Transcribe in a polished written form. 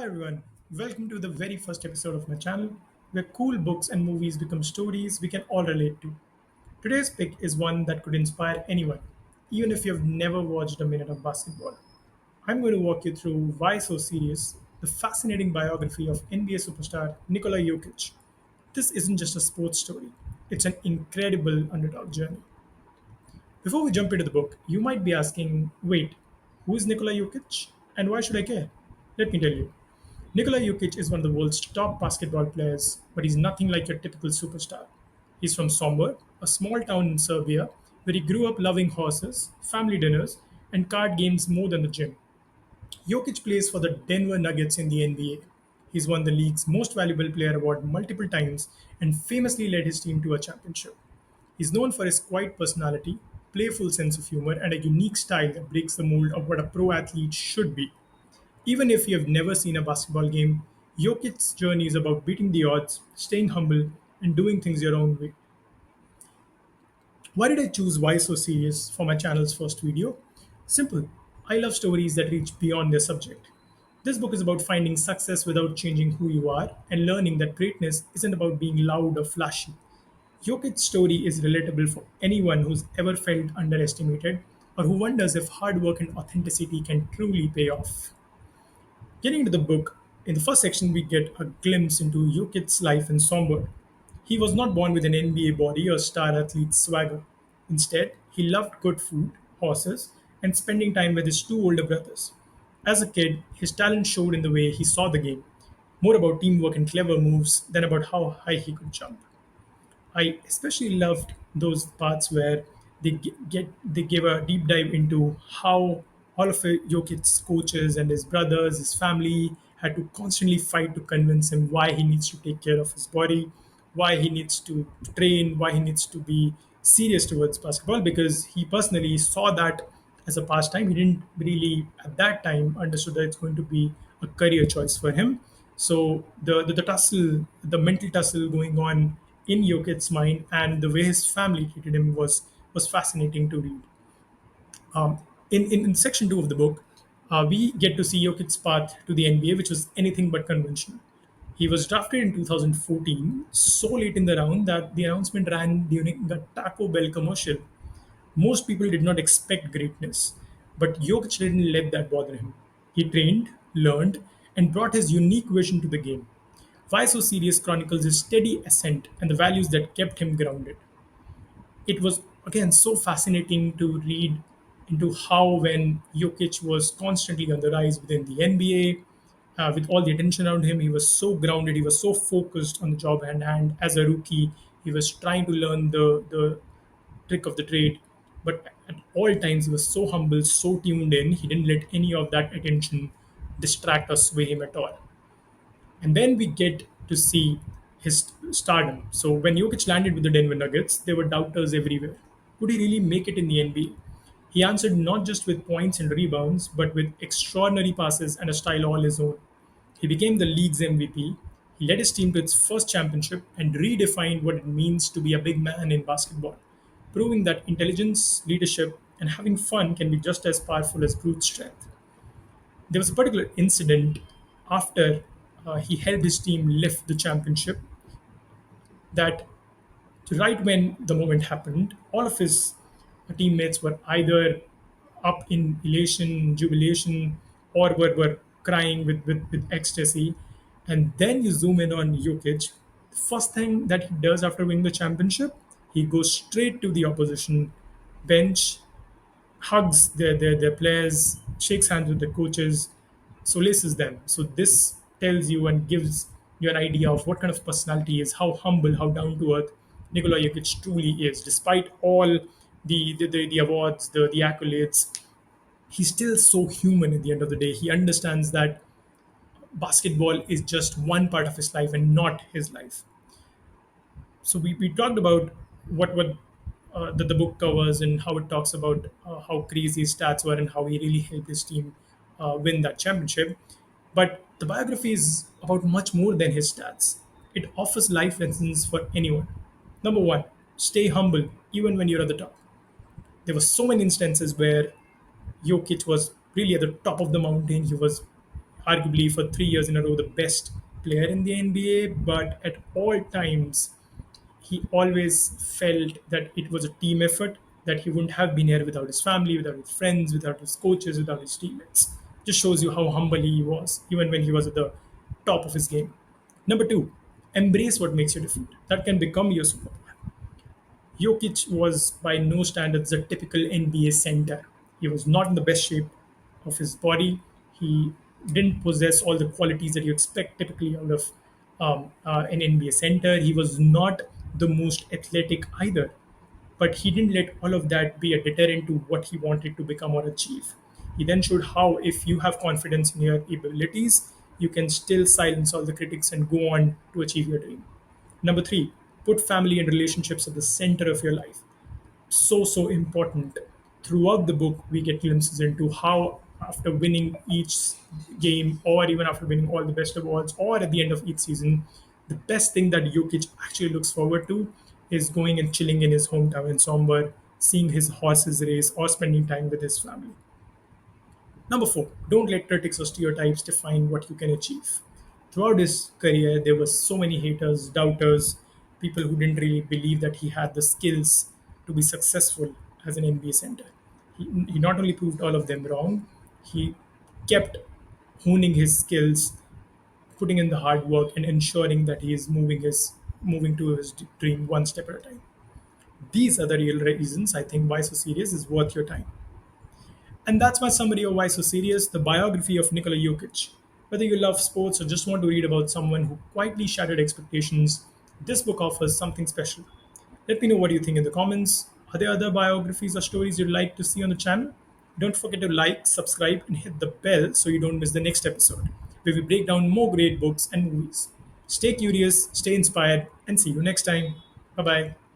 everyone, welcome to the very first episode of my channel where cool books and movies become stories we can all relate to. Today's pick is one that could inspire anyone, even if you've never watched a minute of basketball. I'm going to walk you through Why So Serious, the fascinating biography of NBA superstar Nikola Jokic. This isn't just a sports story, it's an incredible underdog journey. Before we jump into the book, you might be asking, wait, who is Nikola Jokic and why should I care? Let me tell you. Nikola Jokic is one of the world's top basketball players, but he's nothing like your typical superstar. He's from Sombor, a small town in Serbia, where he grew up loving horses, family dinners, and card games more than the gym. Jokic plays for the Denver Nuggets in the NBA. He's won the league's Most Valuable Player award multiple times and famously led his team to a championship. He's known for his quiet personality, playful sense of humor, and a unique style that breaks the mold of what a pro athlete should be. Even if you have never seen a basketball game, Jokic's journey is about beating the odds, staying humble, and doing things your own way. Why did I choose Why So Serious for my channel's first video? Simple. I love stories that reach beyond their subject. This book is about finding success without changing who you are and learning that greatness isn't about being loud or flashy. Jokic's story is relatable for anyone who's ever felt underestimated or who wonders if hard work and authenticity can truly pay off. Getting into the book, in the first section, we get a glimpse into Jokic's life in Sombor. He was not born with an NBA body or star athlete swagger. Instead, he loved good food, horses, and spending time with his two older brothers. As a kid, his talent showed in the way he saw the game, more about teamwork and clever moves than about how high he could jump. I especially loved those parts where they gave a deep dive into how all of Jokic's coaches and his brothers, his family had to constantly fight to convince him why he needs to take care of his body, why he needs to train, why he needs to be serious towards basketball because he personally saw that as a pastime. He didn't really at that time understood that it's going to be a career choice for him. So the tussle, the mental tussle going on in Jokic's mind and the way his family treated him was fascinating to read. In section two of the book, we get to see Jokic's path to the NBA, which was anything but conventional. He was drafted in 2014, so late in the round that the announcement ran during the Taco Bell commercial. Most people did not expect greatness, but Jokic didn't let that bother him. He trained, learned, and brought his unique vision to the game. Why So Serious chronicles his steady ascent and the values that kept him grounded. It was again so fascinating to read into how when Jokic was constantly on the rise within the NBA, with all the attention around him, he was so grounded, he was so focused on the job at hand. As a rookie, he was trying to learn the trick of the trade, but at all times he was so humble, so tuned in. He didn't let any of that attention distract or sway him at all. And then we get to see his stardom. So when Jokic landed with the Denver Nuggets, there were doubters everywhere. Could he really make it in the NBA? He answered not just with points and rebounds, but with extraordinary passes and a style all his own. He became the league's MVP. He led his team to its first championship and redefined what it means to be a big man in basketball, proving that intelligence, leadership, and having fun can be just as powerful as brute strength. There was a particular incident after he helped his team lift the championship that right when the moment happened, all of his teammates were either up in elation, jubilation, or were crying with ecstasy. And then you zoom in on Jokic. The first thing that he does after winning the championship, he goes straight to the opposition bench, hugs their players, shakes hands with the coaches, solaces them. So this tells you and gives you an idea of what kind of personality he is, how humble, how down to earth Nikola Jokic truly is. Despite all the awards, the accolades, he's still so human at the end of the day. He understands that basketball is just one part of his life and not his life. So we talked about what the book covers and how it talks about how crazy his stats were and how he really helped his team win that championship. But the biography is about much more than his stats. It offers life lessons for anyone. Number one, stay humble even when you're at the top. There were so many instances where Jokic was really at the top of the mountain. He was arguably for 3 years in a row the best player in the NBA, but at all times he always felt that it was a team effort, that he wouldn't have been here without his family, without his friends, without his coaches, without his teammates. Just shows you how humble he was, even when he was at the top of his game. Number two, embrace what makes you different. That can become your superpower. Jokic was by no standards a typical NBA center. He was not in the best shape of his body. He didn't possess all the qualities that you expect typically out of an NBA center. He was not the most athletic either, but he didn't let all of that be a deterrent to what he wanted to become or achieve. He then showed how, if you have confidence in your abilities, you can still silence all the critics and go on to achieve your dream. Number three, put family and relationships at the center of your life. So important. Throughout the book we get glimpses into how, after winning each game, or even after winning all the best awards, or at the end of each season, the best thing that Jokic actually looks forward to is going and chilling in his hometown in Sombor, seeing his horses race, or spending time with his family. Number four, don't let critics or stereotypes define what you can achieve. Throughout his career, there were so many haters, doubters, people who didn't really believe that he had the skills to be successful as an NBA center. He not only proved all of them wrong, he kept honing his skills, putting in the hard work, and ensuring that he is moving to his dream one step at a time. These are the real reasons I think Why So Serious is worth your time. And that's my summary of Why So Serious, the biography of Nikola Jokic. Whether you love sports or just want to read about someone who quietly shattered expectations, this book offers something special. Let me know what you think in the comments. Are there other biographies or stories you'd like to see on the channel? Don't forget to like, subscribe, and hit the bell so you don't miss the next episode, where we break down more great books and movies. Stay curious, stay inspired, and see you next time. Bye bye.